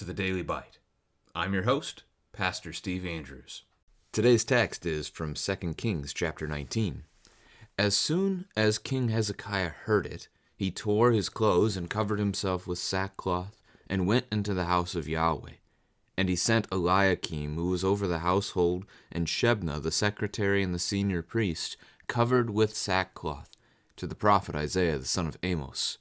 to the Daily Bite. I'm your host, Pastor Steve Andrews. Today's text is from 2 Kings chapter 19. As soon as King Hezekiah heard it, he tore his clothes and covered himself with sackcloth and went into the house of Yahweh. And he sent Eliakim, who was over the household, and Shebna, the secretary and the senior priest, covered with sackcloth, to the prophet Isaiah the son of Amos.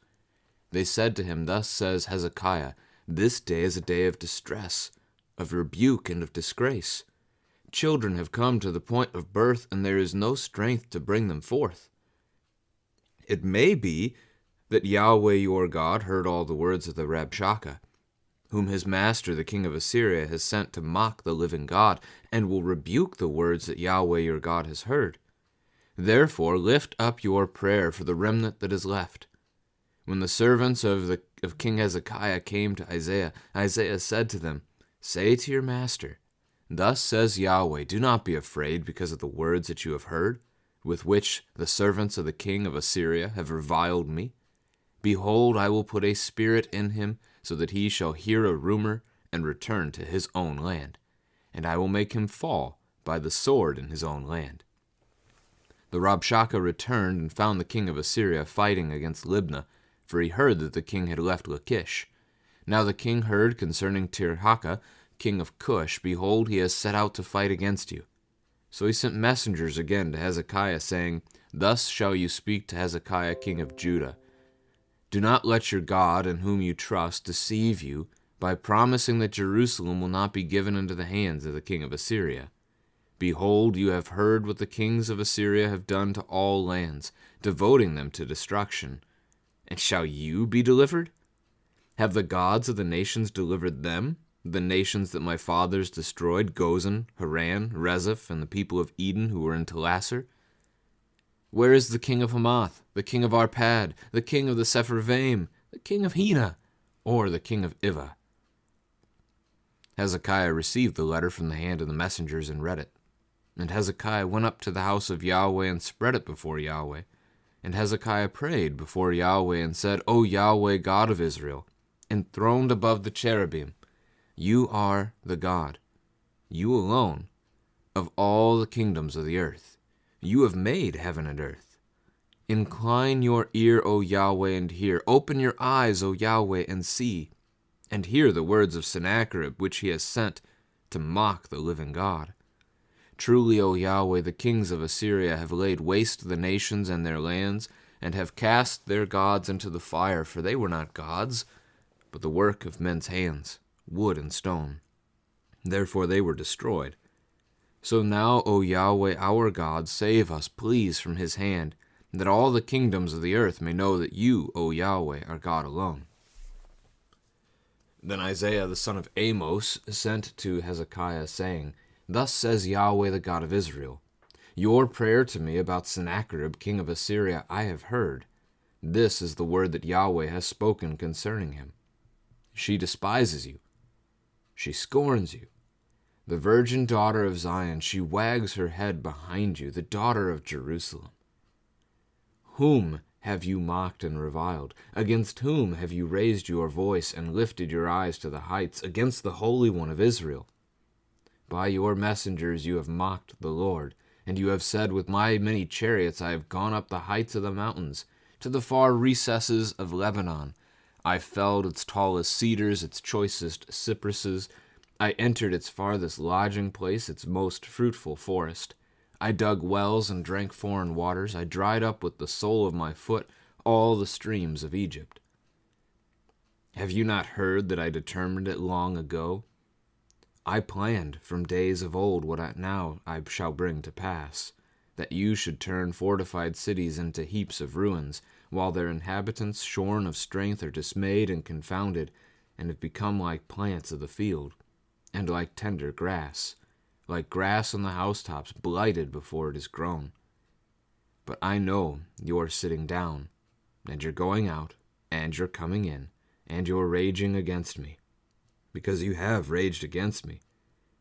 They said to him, Thus says Hezekiah, This day is a day of distress, of rebuke and of disgrace. Children have come to the point of birth, and there is no strength to bring them forth. It may be that Yahweh your God heard all the words of the Rabshakeh, whom his master the king of Assyria has sent to mock the living God, and will rebuke the words that Yahweh your God has heard. Therefore lift up your prayer for the remnant that is left. When the servants of King Hezekiah came to Isaiah, Isaiah said to them, Say to your master, Thus says Yahweh, Do not be afraid because of the words that you have heard, with which the servants of the king of Assyria have reviled me. Behold, I will put a spirit in him, so that he shall hear a rumor and return to his own land. And I will make him fall by the sword in his own land. The Rabshakeh returned and found the king of Assyria fighting against Libnah, for he heard that the king had left Lachish. Now the king heard concerning Tirhakah, king of Cush, Behold, he has set out to fight against you. So he sent messengers again to Hezekiah, saying, Thus shall you speak to Hezekiah, king of Judah. Do not let your God, in whom you trust, deceive you by promising that Jerusalem will not be given into the hands of the king of Assyria. Behold, you have heard what the kings of Assyria have done to all lands, devoting them to destruction. And shall you be delivered? Have the gods of the nations delivered them, the nations that my fathers destroyed, Gozan, Haran, Rezeph, and the people of Eden who were in Telassar? Where is the king of Hamath, the king of Arpad, the king of the Sepharvaim, the king of Hena, or the king of Ivah? Hezekiah received the letter from the hand of the messengers and read it. And Hezekiah went up to the house of Yahweh and spread it before Yahweh. And Hezekiah prayed before Yahweh and said, O Yahweh, God of Israel, enthroned above the cherubim, you are the God, you alone, of all the kingdoms of the earth. You have made heaven and earth. Incline your ear, O Yahweh, and hear. Open your eyes, O Yahweh, and see. And hear the words of Sennacherib, which he has sent to mock the living God. Truly, O Yahweh, the kings of Assyria have laid waste the nations and their lands, and have cast their gods into the fire, for they were not gods, but the work of men's hands, wood and stone. Therefore they were destroyed. So now, O Yahweh, our God, save us, please, from his hand, that all the kingdoms of the earth may know that you, O Yahweh, are God alone. Then Isaiah the son of Amos sent to Hezekiah, saying, Thus says Yahweh, the God of Israel, Your prayer to me about Sennacherib, king of Assyria, I have heard. This is the word that Yahweh has spoken concerning him. She despises you. She scorns you. The virgin daughter of Zion, she wags her head behind you, the daughter of Jerusalem. Whom have you mocked and reviled? Against whom have you raised your voice and lifted your eyes to the heights? Against the Holy One of Israel. By your messengers you have mocked the Lord, and you have said, With my many chariots I have gone up the heights of the mountains, to the far recesses of Lebanon. I felled its tallest cedars, its choicest cypresses. I entered its farthest lodging place, its most fruitful forest. I dug wells and drank foreign waters. I dried up with the sole of my foot all the streams of Egypt. Have you not heard that I determined it long ago? I planned from days of old what I shall bring to pass, that you should turn fortified cities into heaps of ruins, while their inhabitants, shorn of strength, are dismayed and confounded, and have become like plants of the field, and like tender grass, like grass on the housetops, blighted before it is grown. But I know your sitting down, and your going out, and your coming in, and your raging against me, because you have raged against me,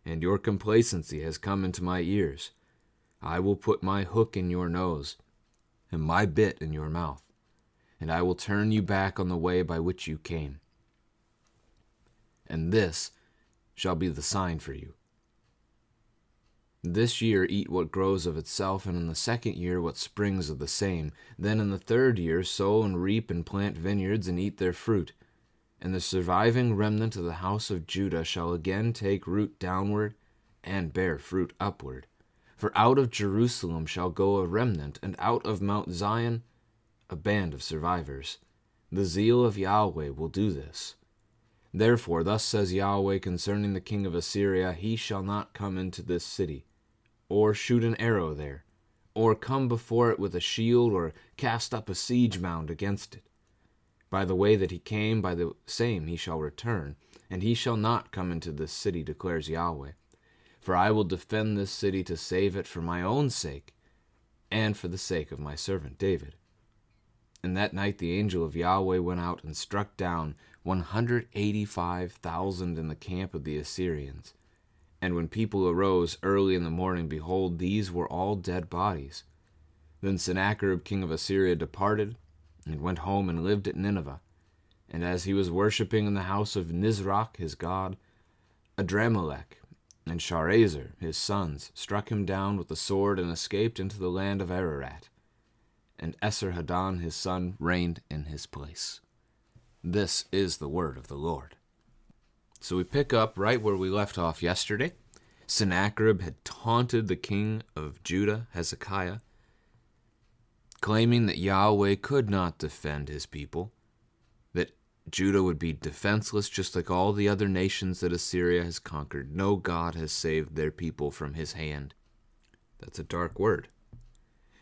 and your complacency has come into my ears. I will put my hook in your nose, and my bit in your mouth, and I will turn you back on the way by which you came. and this shall be the sign for you. This year eat what grows of itself, and in the second year what springs of the same. Then in the third year sow and reap and plant vineyards and eat their fruit. And the surviving remnant of the house of Judah shall again take root downward and bear fruit upward. For out of Jerusalem shall go a remnant, and out of Mount Zion a band of survivors. The zeal of Yahweh will do this. Therefore, thus says Yahweh concerning the king of Assyria, he shall not come into this city, or shoot an arrow there, or come before it with a shield, or cast up a siege mound against it. By the way that he came, by the same he shall return, and he shall not come into this city, declares Yahweh. For I will defend this city to save it for my own sake, and for the sake of my servant David. And that night the angel of Yahweh went out and struck down 185,000 in the camp of the Assyrians. And when people arose early in the morning, behold, these were all dead bodies. Then Sennacherib king of Assyria departed, and went home and lived at Nineveh. And as he was worshipping in the house of Nisroch his god, Adramelech and Sharezer his sons struck him down with the sword and escaped into the land of Ararat. And Esarhaddon his son reigned in his place. This is the word of the Lord. So we pick up right where we left off yesterday. Sennacherib had taunted the king of Judah, Hezekiah, claiming that Yahweh could not defend his people, that Judah would be defenseless just like all the other nations that Assyria has conquered. No God has saved their people from his hand. That's a dark word.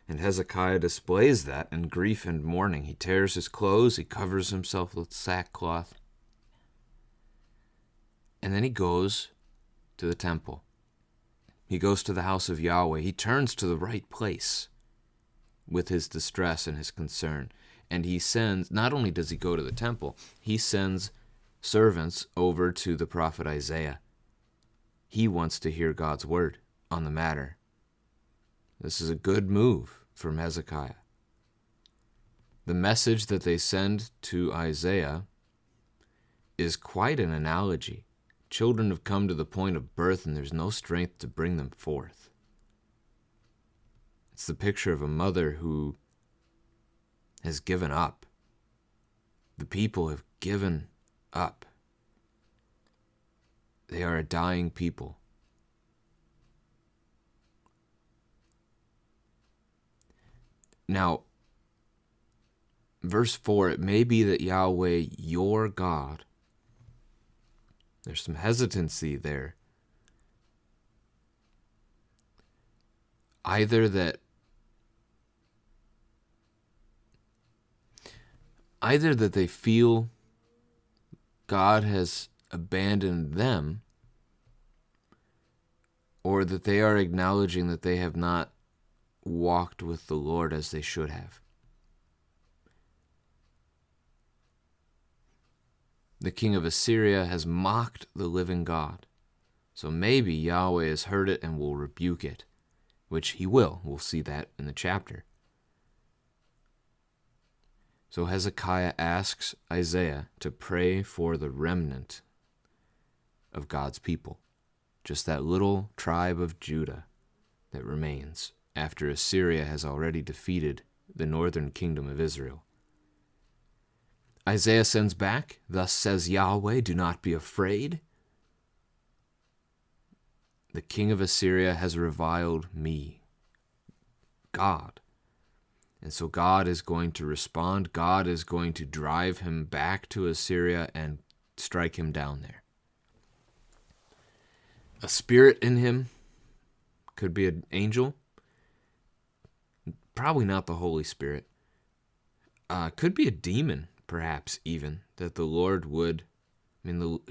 And Hezekiah displays that in grief and mourning. He tears his clothes, he covers himself with sackcloth, and then he goes to the temple. He goes to the house of Yahweh. He turns to the right place with his distress and his concern. And he sends, not only does he go to the temple, he sends servants over to the prophet Isaiah. He wants to hear God's word on the matter. This is a good move from Hezekiah. The message that they send to Isaiah is quite an analogy. Children have come to the point of birth, and there's no strength to bring them forth. It's the picture of a mother who has given up. The people have given up. They are a dying people. Now, verse 4, it may be that Yahweh, your God, there's some hesitancy there. Either that they feel God has abandoned them, or that they are acknowledging that they have not walked with the Lord as they should have. The king of Assyria has mocked the living God. So maybe Yahweh has heard it and will rebuke it, which he will. We'll see that in the chapter. So Hezekiah asks Isaiah to pray for the remnant of God's people, just that little tribe of Judah that remains after Assyria has already defeated the northern kingdom of Israel. Isaiah sends back, thus says Yahweh, do not be afraid. The king of Assyria has reviled me, God. And so God is going to respond. God is going to drive him back to Assyria and strike him down there. A spirit in him could be an angel. Probably not the Holy Spirit. Could be a demon, perhaps even, that the Lord would,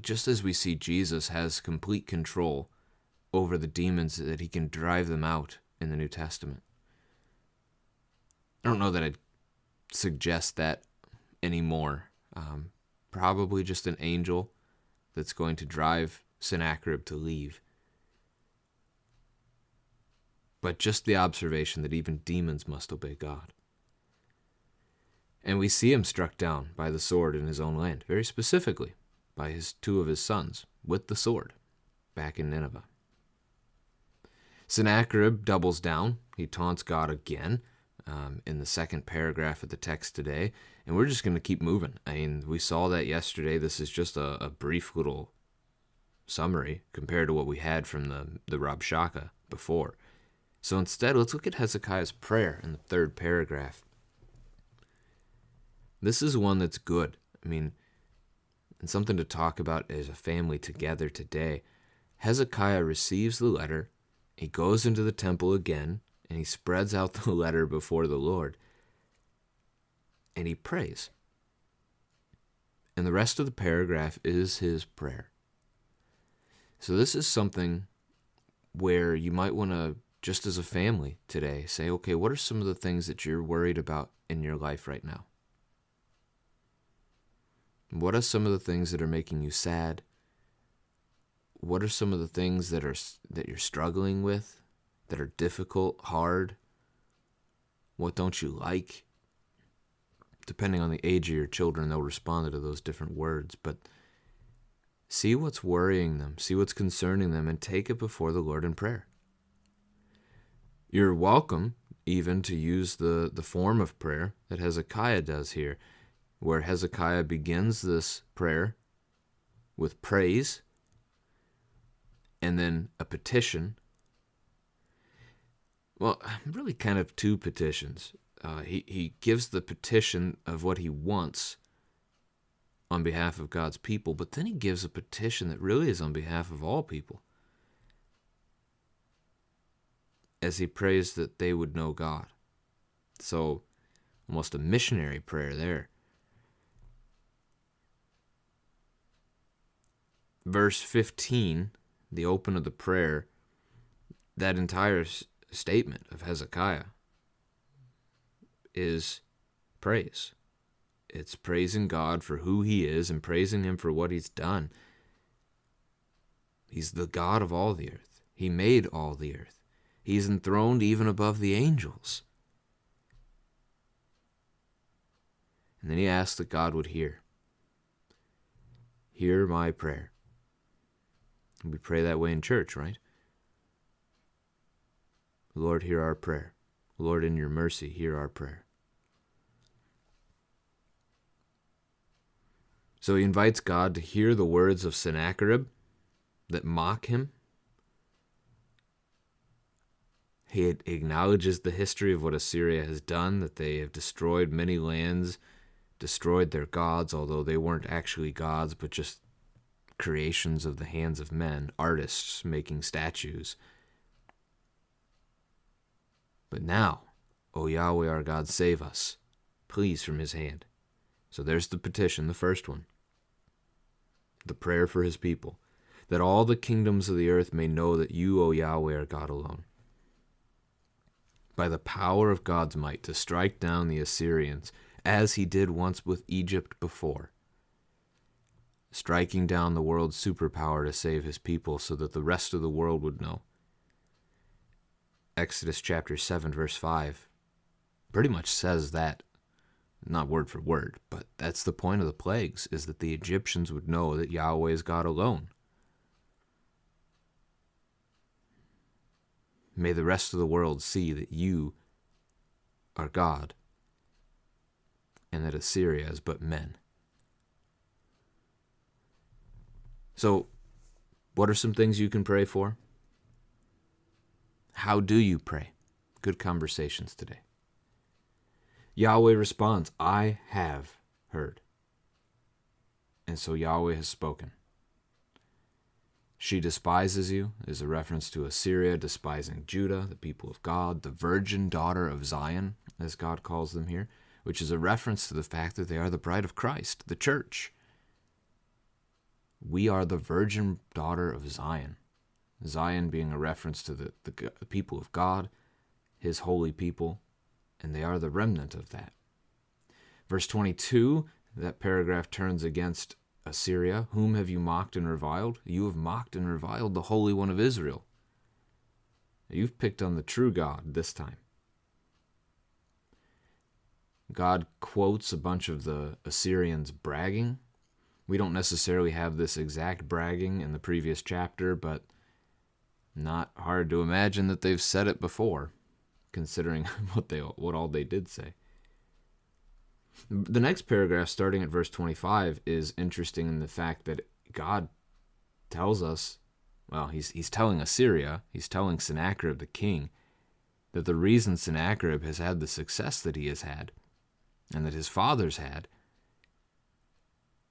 just as we see Jesus has complete control over the demons, that he can drive them out in the New Testament. I don't know that I'd suggest that anymore. Probably just an angel that's going to drive Sennacherib to leave. But just the observation that even demons must obey God. And we see him struck down by the sword in his own land, very specifically. by two of his sons with the sword back in Nineveh. Sennacherib doubles down. He taunts God again in the second paragraph of the text today, and we're just going to keep moving. I mean, we saw that yesterday. This is just a brief little summary compared to what we had from the Rabshakeh before. So instead, let's look at Hezekiah's prayer in the third paragraph. This is one that's good. I mean, and something to talk about as a family together today. Hezekiah receives the letter. He goes into the temple again, and he spreads out the letter before the Lord. And he prays. And the rest of the paragraph is his prayer. So this is something where you might want to, just as a family today, say, okay, what are some of the things that you're worried about in your life right now? What are some of the things that are making you sad? What are some of the things that you're struggling with, that are difficult, hard? What don't you like? Depending on the age of your children, they'll respond to those different words. But see what's worrying them, see what's concerning them, and take it before the Lord in prayer. You're welcome even to use the form of prayer that Hezekiah does here, where Hezekiah begins this prayer with praise and then a petition. Well, really kind of two petitions. He gives the petition of what he wants on behalf of God's people, but then he gives a petition that really is on behalf of all people, as he prays that they would know God. So, almost a missionary prayer there. Verse 15, the open of the prayer, that entire statement of Hezekiah is praise. It's praising God for who he is and praising him for what he's done. He's the God of all the earth. He made all the earth. He's enthroned even above the angels. And then he asked that God would hear. Hear my prayer. We pray that way in church, right? Lord, hear our prayer. Lord, in your mercy, hear our prayer. So he invites God to hear the words of Sennacherib that mock him. He acknowledges the history of what Assyria has done, that they have destroyed many lands, destroyed their gods, although they weren't actually gods, but just creations of the hands of men, artists making statues. But now, O Yahweh our God, save us, please, from his hand. So there's the petition, the first one. The prayer for his people, that all the kingdoms of the earth may know that you, O Yahweh, are God alone. By the power of God's might, to strike down the Assyrians, as he did once with Egypt before, striking down the world's superpower to save his people so that the rest of the world would know. Exodus chapter 7, verse 5 pretty much says that, not word for word, but that's the point of the plagues, is that the Egyptians would know that Yahweh is God alone. May the rest of the world see that you are God and that Assyria is but men. So, what are some things you can pray for? How do you pray? Good conversations today. Yahweh responds, I have heard. And so Yahweh has spoken. She despises you is a reference to Assyria despising Judah, the people of God, the virgin daughter of Zion, as God calls them here, which is a reference to the fact that they are the bride of Christ, the church. We are the virgin daughter of Zion. Zion being a reference to the people of God, his holy people, and they are the remnant of that. Verse 22, that paragraph turns against Assyria. Whom have you mocked and reviled? You have mocked and reviled the Holy One of Israel. You've picked on the true God this time. God quotes a bunch of the Assyrians bragging We don't necessarily have this exact bragging in the previous chapter, but not hard to imagine that they've said it before, considering what all they did say. The next paragraph, starting at verse 25, is interesting in the fact that God tells us, well, he's telling Assyria, he's telling Sennacherib the king, that the reason Sennacherib has had the success that he has had, and that his fathers had,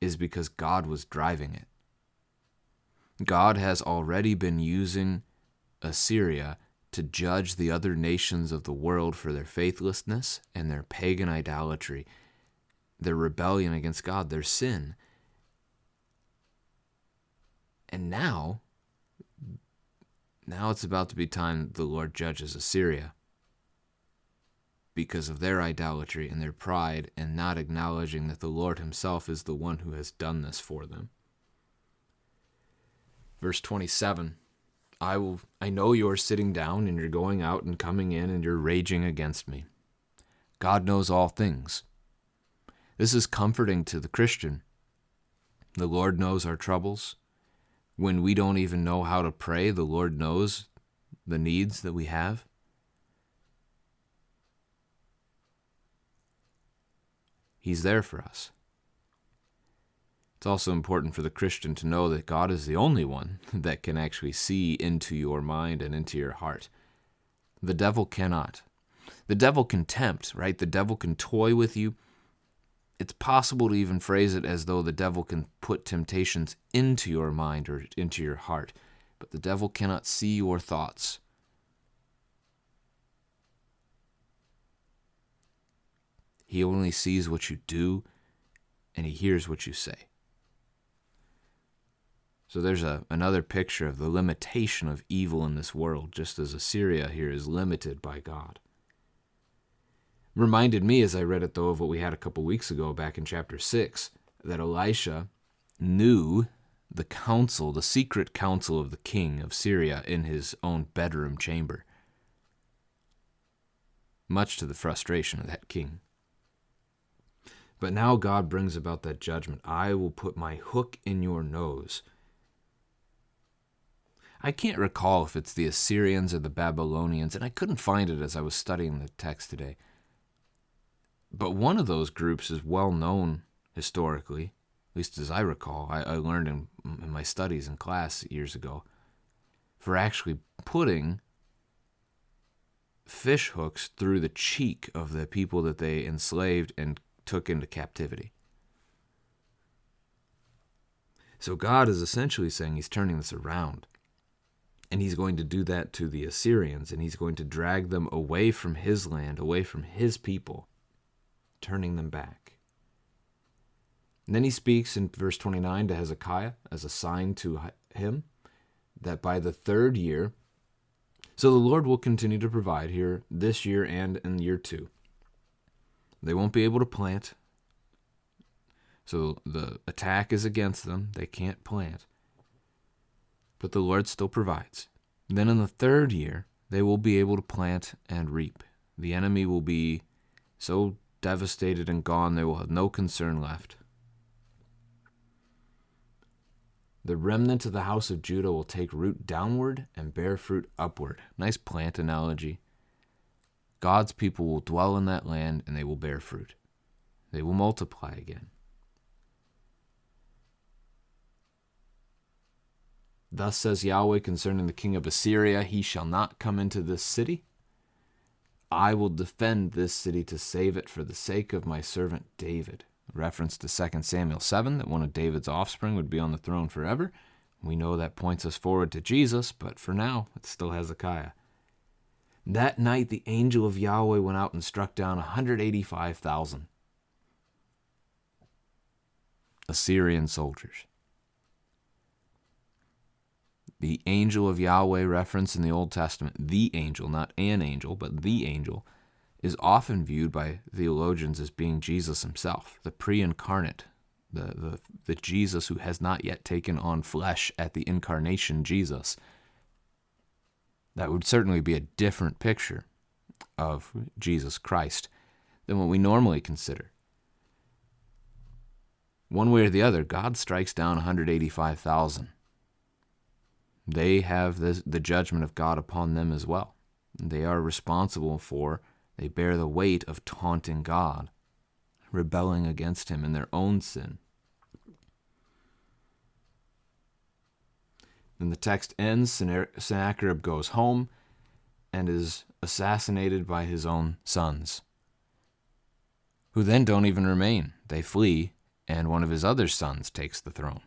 is because God was driving it. God has already been using Assyria to judge the other nations of the world for their faithlessness and their pagan idolatry, their rebellion against God, their sin. And now it's about to be time the Lord judges Assyria because of their idolatry and their pride and not acknowledging that the Lord himself is the one who has done this for them. Verse 27, I know you are sitting down and you're going out and coming in and you're raging against me. God knows all things. This is comforting to the Christian. The Lord knows our troubles. When we don't even know how to pray, the Lord knows the needs that we have. He's there for us. It's also important for the Christian to know that God is the only one that can actually see into your mind and into your heart. The devil cannot. The devil can tempt, right? The devil can toy with you. It's possible to even phrase it as though the devil can put temptations into your mind or into your heart, but the devil cannot see your thoughts. He only sees what you do, and he hears what you say. So there's another picture of the limitation of evil in this world, just as Assyria here is limited by God. Reminded me as I read it, though, of what we had a couple weeks ago back in chapter 6, that Elisha knew the secret counsel of the king of Syria in his own bedroom chamber, much to the frustration of that king. But now God brings about that judgment. I will put my hook in your nose. I can't recall if it's the Assyrians or the Babylonians, and I couldn't find it as I was studying the text today. But one of those groups is well known historically, at least as I recall. I learned in my studies in class years ago, for actually putting fish hooks through the cheek of the people that they enslaved and took into captivity. So God is essentially saying he's turning this around. And he's going to do that to the Assyrians, and he's going to drag them away from his land, away from his people, turning them back. And then he speaks in verse 29 to Hezekiah as a sign to him that by the third year, so the Lord will continue to provide here this year and in year 2. They won't be able to plant. So the attack is against them. They can't plant. But the Lord still provides. Then in the third year, they will be able to plant and reap. The enemy will be so devastated and gone, they will have no concern left. The remnant of the house of Judah will take root downward and bear fruit upward. Nice plant analogy. God's people will dwell in that land and they will bear fruit. They will multiply again. Thus says Yahweh concerning the king of Assyria, he shall not come into this city. I will defend this city to save it for the sake of my servant David. Reference to 2 Samuel 7, that one of David's offspring would be on the throne forever. We know that points us forward to Jesus, but for now, it's still Hezekiah. That night, the angel of Yahweh went out and struck down 185,000 Assyrian soldiers. The angel of Yahweh referenced in the Old Testament, the angel, not an angel, but the angel, is often viewed by theologians as being Jesus himself, the pre-incarnate, the Jesus who has not yet taken on flesh at the incarnation Jesus. That would certainly be a different picture of Jesus Christ than what we normally consider. one way or the other, God strikes down 185,000. They have the judgment of God upon them as well. They are responsible they bear the weight of taunting God, rebelling against him in their own sin. Then the text ends, Sennacherib goes home and is assassinated by his own sons, who then don't even remain. They flee, and one of his other sons takes the throne.